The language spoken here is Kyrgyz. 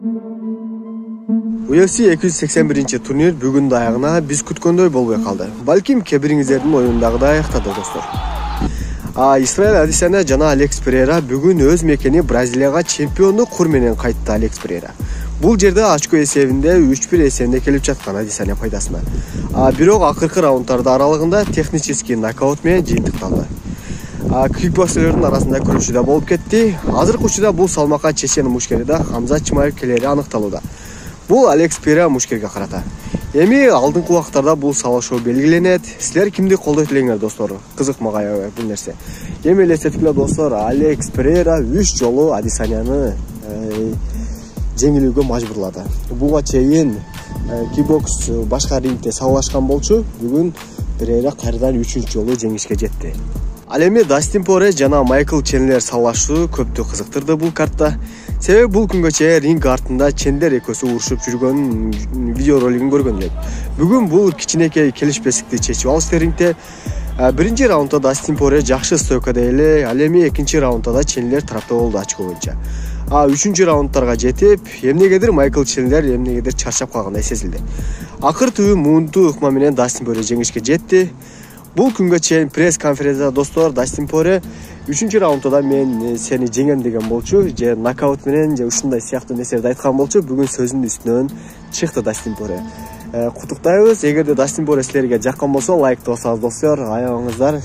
UFC 281-турнир бүгүн аягына биз күткөндөй болбой калды. Балким кээ бириңиздердин оюндагыдай аяктады достор. Исраил Адесanya жана Алекс Перейра бүгүн өз мекени Бразилияга чемпиондук кур менен кайтты. Алекс Перейра бул жерде очко эсебинде 3-1 эсебинде келип жаткан Адесanya пайдасына. Бирок акыркы раундтарда аралыгында технический нокаут менен жыйынтыкталды. Кикбоксерлердин арасында күрөшүү да болуп кетти. Азыркы учурда бул салмакка чечен мушкериде Хамза Чимаев келери аныкталууда. Бул Алекс Перейра мушкерге карата. Эми алдыңкы убактарда бул салашуу белгиленет. Силер кимди колдойт элеңер достор? Кызык мага бул нерсе. Эми элестеткиле достор, Алекс Перейра 3 жолу Адесanyаны жеңилүүгө мажбурлады. Буга чейин кикбокс башка рингде салашкан болчу. Бүгүн Перейра кайрадан 3-чү жолу жеңишке жетти. Ал эми Дастин Пориер жана Майкл Чендлер салашуу көптү кызыктырды бул картта. Себеби бул күнгө чейин ринг артында Чендлер экөөсү урушуп жүргөн видео ролигин көргөн элек. Бүгүн бул кичинекей келишпестикти чечип алышты рингде. Биринчи раундда Дастин Пориер жакшы стойкада эле, ал эми экинчи раундда да Чендлер тарапта болду очко боюнча. Үчүнчү раундтарга жетип, эмнегедир Майкл Чендлер эмнегедир чарчап калгандай сезилди. Акыр түбү муунтуу ыкма менен Дастин Пориер жеңишке жетти. Бул күнгө чейин пресс конференцияда достор Дастин Пориер 3-чү раундда мен сени жеңем деген болчу, же нокаут менен же ушундай сыяктуу нерселерди айткан болчу. Бүгүн сөзүнүн үстүнөн чыкты Дастин Пориер. Куттуктайбыз. Эгерде Дастин Пориер силерге жаккан болсо, лайк басыңыздар, достор, аябаңыздар.